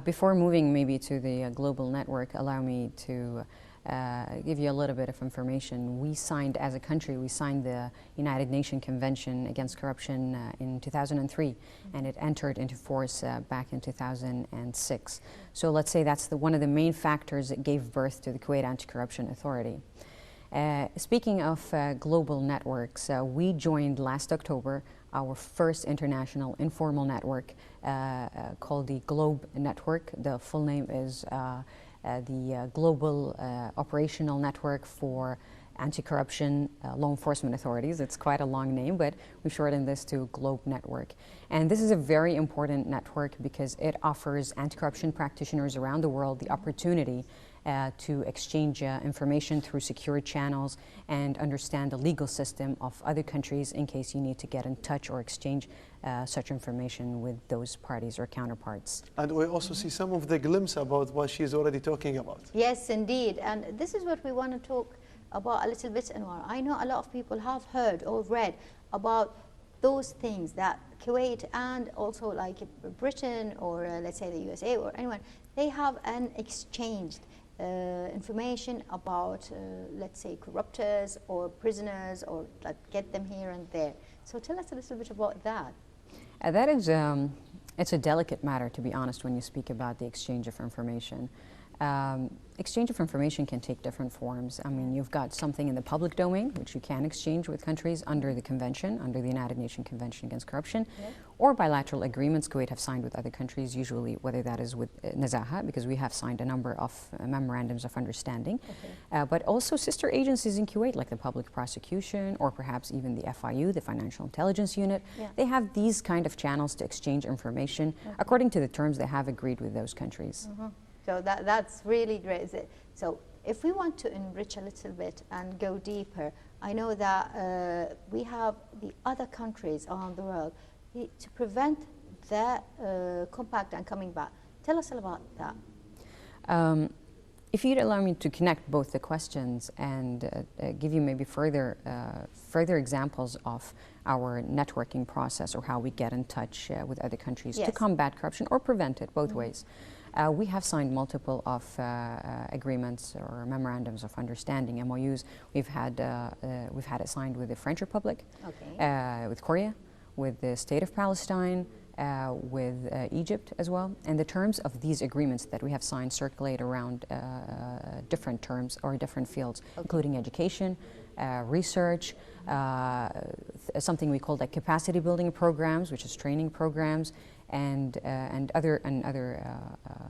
Before moving maybe to the global network, allow me to give you a little bit of information. We signed, as a country, we signed the United Nations Convention Against Corruption in 2003, and it entered into force back in 2006. So let's say that's one of the main factors that gave birth to the Kuwait Anti-Corruption Authority. Speaking of global networks, we joined last October our first international informal network called the Globe Network. The full name is the Global Operational Network for Anti-Corruption Law Enforcement Authorities. It's quite a long name, but we shortened this to Globe Network. And this is a very important network because it offers anti-corruption practitioners around the world the opportunity to exchange information through secure channels and understand the legal system of other countries in case you need to get in touch or exchange such information with those parties or counterparts. And we also see some of the glimpse about what she's already talking about. Yes, indeed. And this is what we want to talk about a little bit, Anwar. I know a lot of people have heard or read about those things that Kuwait and also like Britain or let's say the USA or anyone, they have an exchanged information about, let's say, corruptors or prisoners, or like, get them here and there. So tell us a little bit about that. That is, it's a delicate matter, to be honest, when you speak about the exchange of information. Exchange of information can take different forms. I mean, you've got something in the public domain, which you can exchange with countries under the convention, under the United Nations Convention Against Corruption, or bilateral agreements Kuwait have signed with other countries, usually whether that is with Nazaha, because we have signed a number of memorandums of understanding, but also sister agencies in Kuwait, like the public prosecution, or perhaps even the FIU, the Financial Intelligence Unit. They have these kind of channels to exchange information according to the terms they have agreed with those countries. So that's really great. So if we want to enrich a little bit and go deeper, I know that we have the other countries around the world to prevent the compact and coming back. Tell us all about that. If you'd allow me to connect both the questions and give you maybe further examples of our networking process or how we get in touch with other countries to combat corruption or prevent it, both ways. We have signed multiple of agreements or memorandums of understanding, MOUs. We've had it signed with the French Republic, with Korea, with the State of Palestine, with Egypt as well. And the terms of these agreements that we have signed circulate around different terms or different fields, including education, research, something we call like capacity building programs, which is training programs, and other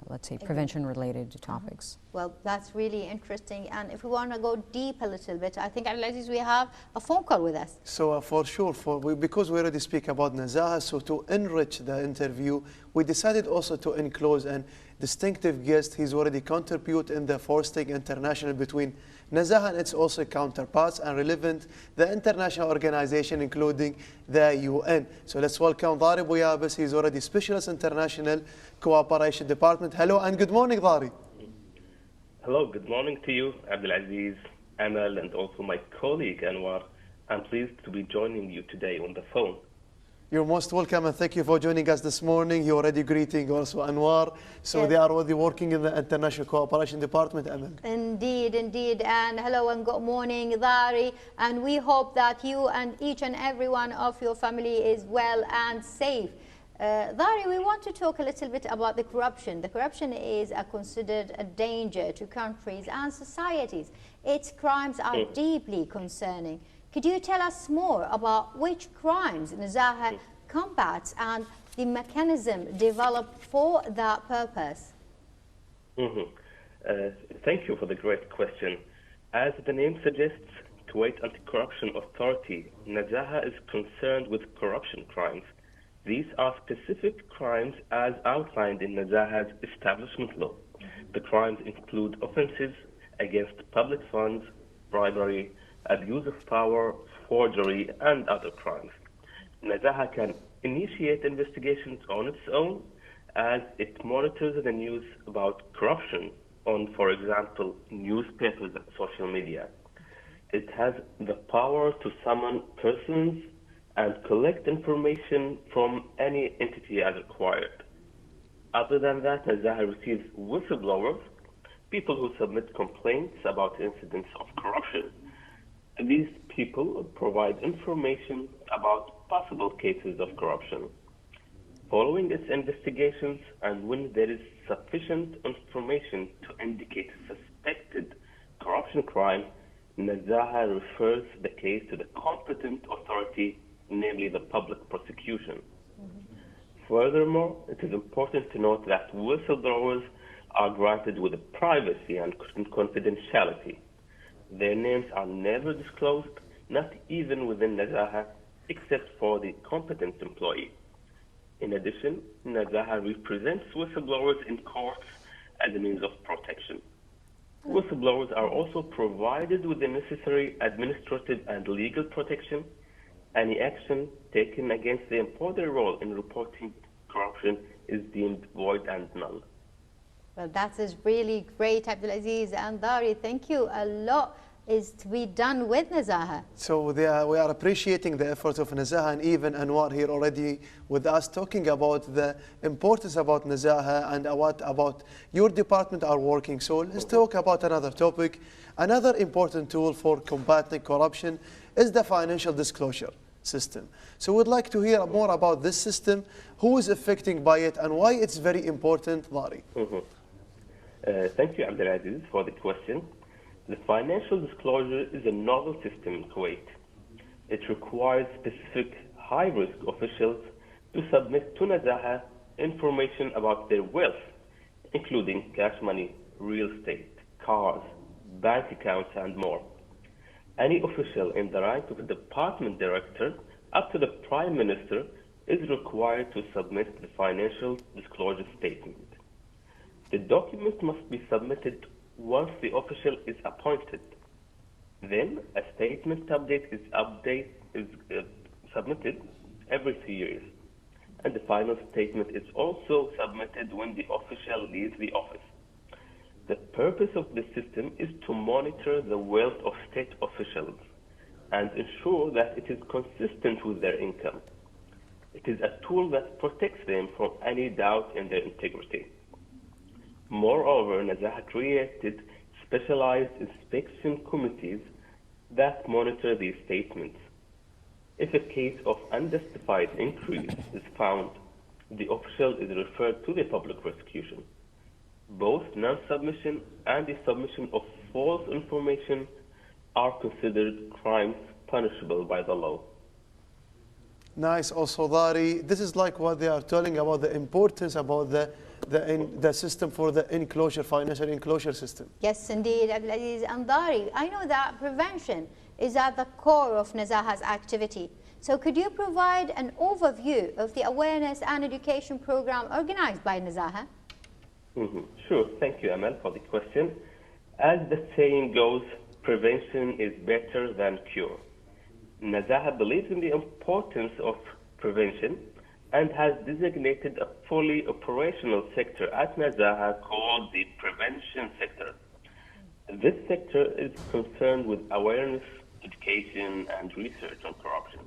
let's say prevention-related topics. Well, that's really interesting. And if we want to go deep a little bit, I think Abdulaziz, we have a phone call with us. So for sure, because we already speak about Nazaha, so to enrich the interview, we decided also to enclose a distinctive guest. He's already contributed in the fostering international between Nazaha and its also counterparts and relevant the international organization, including the UN. So let's welcome Dhari Bouyabis. He's already Specialist International Cooperation Department. Hello and good morning, Dhari. Hello, good morning to you, Abdulaziz, Amal, and also my colleague Anwar. I'm pleased to be joining you today on the phone. You're most welcome, and thank you for joining us this morning. You're already greeting also Anwar. So they are already working in the International Cooperation Department, Amal. Indeed, indeed. And hello and good morning, Dhari. And we hope that you and each and every one of your family is well and safe. Dhari, we want to talk a little bit about the corruption. The corruption is considered a danger to countries and societies. Its crimes are deeply concerning. Could you tell us more about which crimes Nazaha combats and the mechanism developed for that purpose? Thank you for the great question. As the name suggests, Kuwait Anti-Corruption Authority, Nazaha is concerned with corruption crimes. These are specific crimes as outlined in Nazaha's establishment law. The crimes include offenses against public funds, bribery, abuse of power, forgery, and other crimes. Nazaha can initiate investigations on its own as it monitors the news about corruption on, for example, newspapers and social media. It has the power to summon persons and collect information from any entity as required. Other than that, Nazaha receives whistleblowers, people who submit complaints about incidents of corruption. These people provide information about possible cases of corruption. Following its investigations, and when there is sufficient information to indicate suspected corruption crime, Nazaha refers the case to the competent authority, namely the public prosecution. Furthermore, it is important to note that whistleblowers are granted with privacy and confidentiality. Their names are never disclosed, not even within Nazaha, except for the competent employee. In addition, Nazaha represents whistleblowers in courts as a means of protection. Whistleblowers are also provided with the necessary administrative and legal protection. Any action taken against them for their role in reporting corruption is deemed void and null. Well, that is really great, Abdulaziz and Dari. Thank you. A lot is to be done with Nazaha. So we are appreciating the efforts of Nazaha, and even Anwar here already with us talking about the importance about Nazaha and what about your department are working. So let's talk about another topic. Another important tool for combating corruption is the financial disclosure system. So we'd like to hear more about this system, who is affected by it, and why it's very important, Dari. Thank you, Abdulaziz, for the question. The financial disclosure is a novel system in Kuwait. It requires specific high-risk officials to submit to Nazaha information about their wealth, including cash money, real estate, cars, bank accounts, and more. Any official in the rank of a department director up to the Prime Minister is required to submit the financial disclosure statement. The document must be submitted once the official is appointed. Then a statement update is submitted every 3 years. And the final statement is also submitted when the official leaves the office. The purpose of the system is to monitor the wealth of state officials and ensure that it is consistent with their income. It is a tool that protects them from any doubt in their integrity. Moreover, Nazaha created specialized inspection committees that monitor these statements. If a case of unjustified increase is found, the official is referred to the public prosecution. Both non-submission and the submission of false information are considered crimes punishable by the law. Nice. Also, Dari, this is like what they are telling about the importance about the system for the enclosure, financial enclosure system. Yes, indeed, Abdulaziz and Dari. I know that prevention is at the core of Nazaha's activity. So could you provide an overview of the awareness and education program organized by Nazaha? Sure. Thank you, Amal, for the question. As the saying goes, prevention is better than cure. Nazaha believes in the importance of prevention and has designated a fully operational sector at Nazaha called the prevention sector. This sector is concerned with awareness, education, and research on corruption.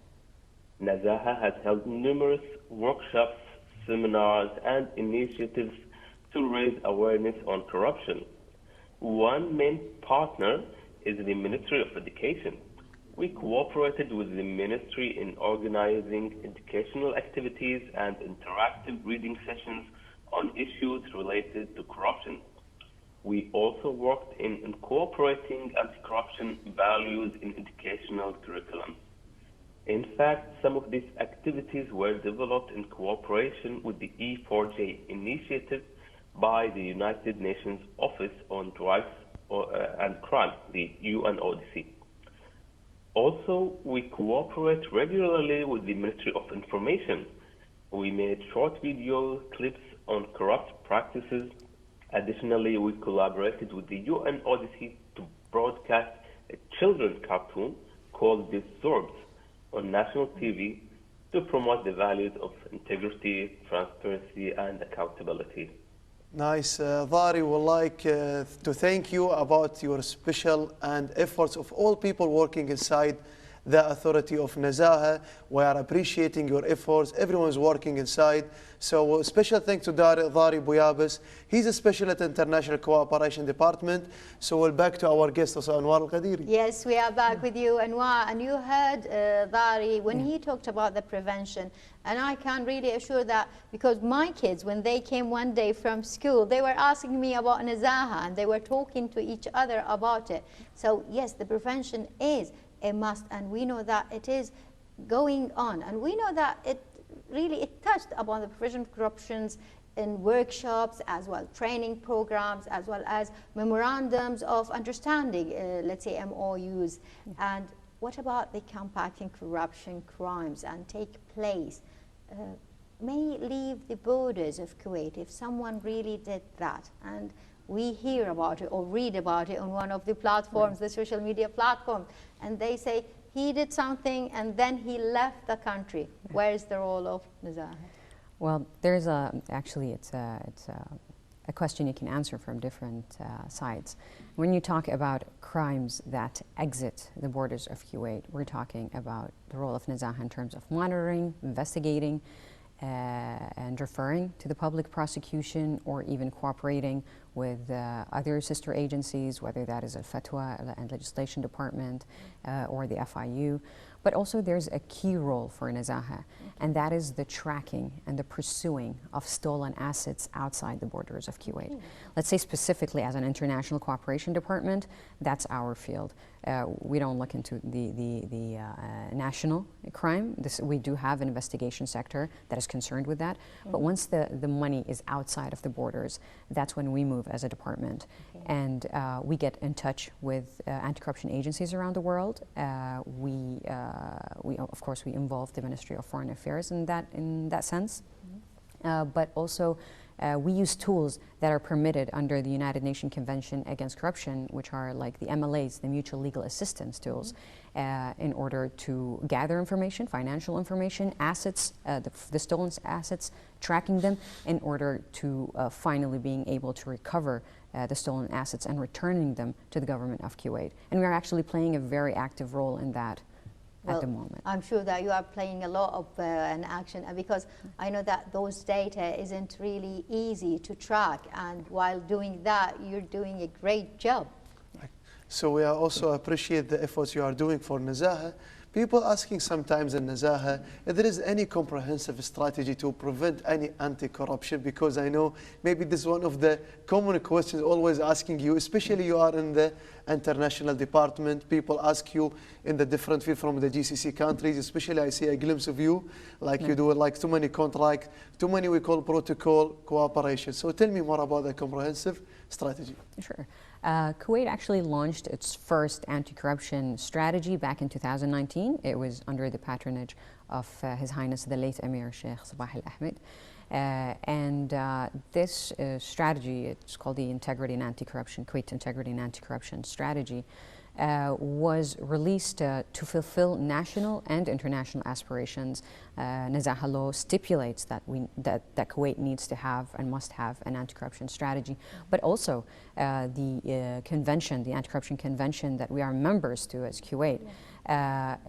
Nazaha has held numerous workshops, seminars, and initiatives to raise awareness on corruption. One main partner is the Ministry of Education. We cooperated with the ministry in organizing educational activities and interactive reading sessions on issues related to corruption. We also worked in incorporating anti-corruption values in educational curriculum. In fact, some of these activities were developed in cooperation with the E4J initiative by the United Nations Office on Drugs and Crime, the UNODC. Also, we cooperate regularly with the Ministry of Information. We made short video clips on corrupt practices. Additionally, we collaborated with the UNODC to broadcast a children's cartoon called Disturbed on national TV to promote the values of integrity, transparency, and accountability. Nice. Dari, would like to thank you about your special and efforts of all people working inside the authority of Nazaha. We are appreciating your efforts. Everyone's working inside. So a special thanks to Dhari Buyabis. He's a special at International Cooperation Department. So we're back to our guest, also Anwar Al-Qadiri. Yes, we are back with you, Anwar. And you heard Dhari when he talked about the prevention. And I can really assure that, because my kids, when they came one day from school, they were asking me about Nazaha and they were talking to each other about it. So yes, the prevention is a must, and we know that it is going on. And we know that it touched upon the prevention of corruptions in workshops, as well training programs, as well as memorandums of understanding, let's say MOUs. And what about the compacting corruption crimes and take place? May leave the borders of Kuwait if someone really did that, and we hear about it or read about it on one of the platforms, the social media platforms, and they say he did something and then he left the country. Where is the role of Nazaha? Well, there's actually it's a question you can answer from different sides. When you talk about crimes that exit the borders of Kuwait, we're talking about the role of Nazaha in terms of monitoring, investigating, and referring to the public prosecution, or even cooperating with other sister agencies, whether that is a Fatwa and Legislation Department or the FIU. But also there's a key role for Nazaha, and that is the tracking and the pursuing of stolen assets outside the borders of Kuwait. Let's say specifically as an international cooperation department, that's our field. We don't look into the national crime. We do have an investigation sector that is concerned with that. But once the money is outside of the borders, that's when we move as a department. And we get in touch with anti-corruption agencies around the world. We of course, we involve the Ministry of Foreign Affairs in that sense. But also, we use tools that are permitted under the United Nations Convention Against Corruption, which are like the MLAs, the Mutual Legal Assistance tools, in order to gather information, financial information, assets, the stolen assets, tracking them, in order to finally being able to recover the stolen assets and returning them to the government of Kuwait. And we are actually playing a very active role in that. Well, at the moment. I'm sure that you are playing a lot of an action, because I know that those data isn't really easy to track, and while doing that, you're doing a great job. So we also appreciate the efforts you are doing for Nazaha. People asking sometimes in Nazaha if there is any comprehensive strategy to prevent any anti-corruption, because I know maybe this is one of the common questions always asking you, especially you are in the international department. People ask you in the different field from the GCC countries, especially I see a glimpse of you, like you do like too many contracts, too many we call protocol cooperation. So tell me more about the comprehensive strategy. Sure. Kuwait actually launched its first anti-corruption strategy back in 2019. It was under the patronage of His Highness the late Emir Sheikh Sabah Al-Ahmed. This strategy, it's called the Integrity and Anti-Corruption, Kuwait Integrity and Anti-Corruption Strategy, was released to fulfill national and international aspirations. Nazaha law stipulates that Kuwait needs to have and must have an anti-corruption strategy, but also the convention, the anti-corruption convention that we are members to as Kuwait,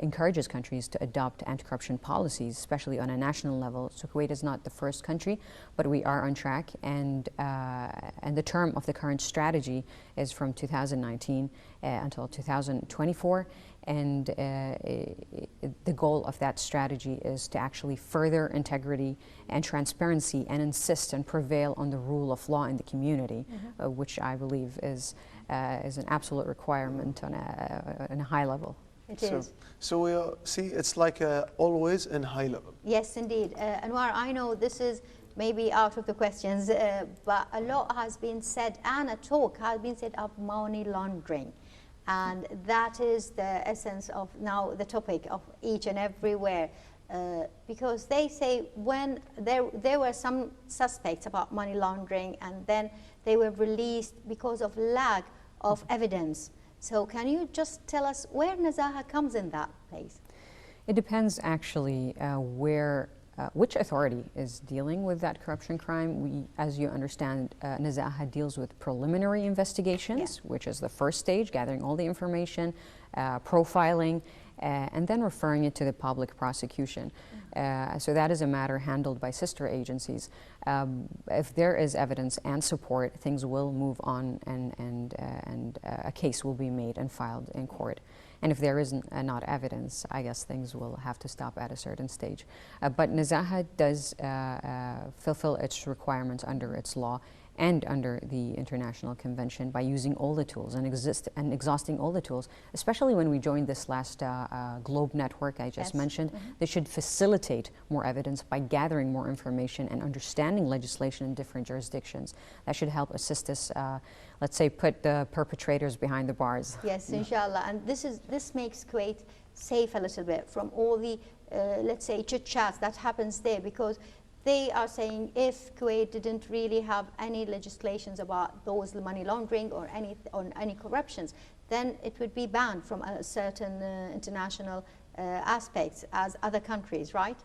encourages countries to adopt anti-corruption policies, especially on a national level. So Kuwait is not the first country, but we are on track, and the term of the current strategy is from 2019 until 2024, and the goal of that strategy is to actually further integrity and transparency and insist and prevail on the rule of law in the community, which I believe is an absolute requirement on a high level. It is. So we see it's like always in high level. Yes, indeed. Anwar, I know this is maybe out of the questions, but a lot has been said, and a talk has been said of money laundering. And that is the essence of now the topic of each and everywhere. Because they say when there were some suspects about money laundering, and then they were released because of lack of evidence. So can you just tell us where Nazaha comes in that place? It depends actually which authority is dealing with that corruption crime. As you understand, Nazaha deals with preliminary investigations, which is the first stage, gathering all the information, profiling, and then referring it to the public prosecution. So that is a matter handled by sister agencies. If there is evidence and support, things will move on, and a case will be made and filed in court. And if there isn't not evidence, I guess things will have to stop at a certain stage. But Nazaha does fulfill its requirements under its law and under the International Convention by using all the tools and exhausting all the tools, especially when we joined this last Globe network I just mentioned. They should facilitate more evidence by gathering more information and understanding legislation in different jurisdictions. That should help assist us, let's say, put the perpetrators behind the bars. Yes, inshallah. And this makes Kuwait safe a little bit from all the, let's say, chit-chats that happens there, because they are saying if Kuwait didn't really have any legislations about those money laundering or any corruptions, then it would be banned from a certain international aspects as other countries, right?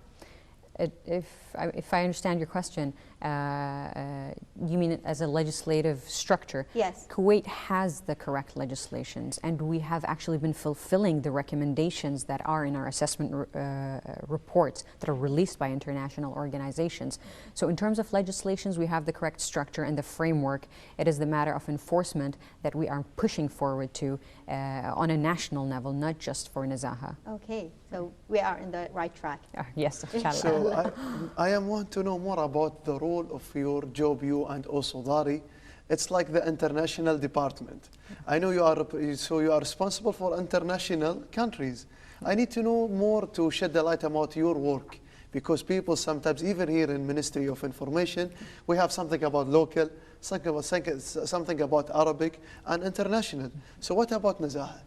If I understand your question, you mean it as a legislative structure? Yes. Kuwait has the correct legislations, and we have actually been fulfilling the recommendations that are in our assessment reports that are released by international organizations. So in terms of legislations, we have the correct structure and the framework. It is the matter of enforcement that we are pushing forward to on a national level, not just for Nazaha. Okay, so we are in the right track. Yes, inshallah. So I want to know more about the role of your job, you and also Dari. It's like the international department. I know you are responsible for international countries. I need to know more to shed the light about your work, because people sometimes, even here in Ministry of Information, we have something about local, something about Arabic and international. So what about Nazaha?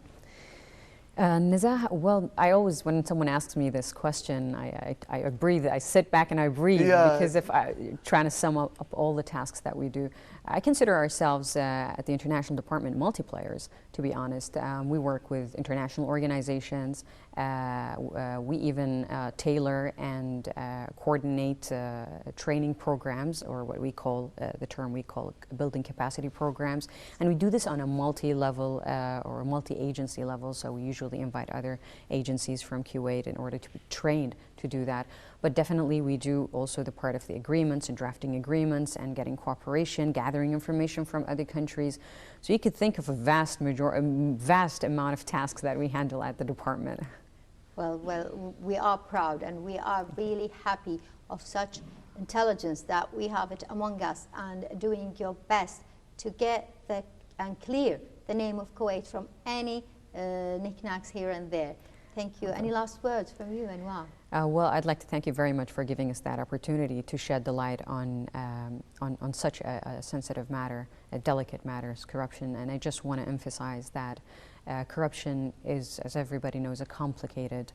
Nazaha, well, I always, when someone asks me this question, I breathe, I sit back and I breathe, because if I'm trying to sum up all the tasks that we do, I consider ourselves at the International Department multiplayers, to be honest. We work with international organizations. We even tailor and coordinate training programs, or what we call, the term we call building capacity programs. And we do this on a multi-level or a multi-agency level, so we usually invite other agencies from Kuwait in order to be trained to do that. But definitely we do also the part of the agreements and drafting agreements and getting cooperation, gathering information from other countries. So you could think of a vast amount of tasks that we handle at the department. Well, we are proud and we are really happy of such intelligence that we have it among us, and doing your best to get and clear the name of Kuwait from any knickknacks here and there. Thank you. Any last words from you, Anwar? Well, I'd like to thank you very much for giving us that opportunity to shed the light on such a sensitive matter, a delicate matter, as corruption. And I just want to emphasize that corruption is, as everybody knows, a complicated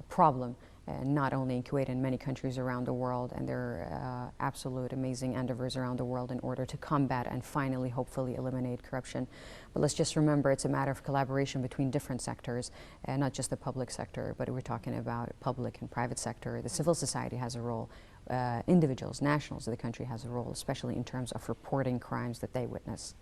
problem. Not only in Kuwait, in many countries around the world, and there are absolute amazing endeavors around the world in order to combat and finally, hopefully, eliminate corruption. But let's just remember it's a matter of collaboration between different sectors, not just the public sector, but we're talking about public and private sector. The civil society has a role. Individuals, nationals of the country has a role, especially in terms of reporting crimes that they witness.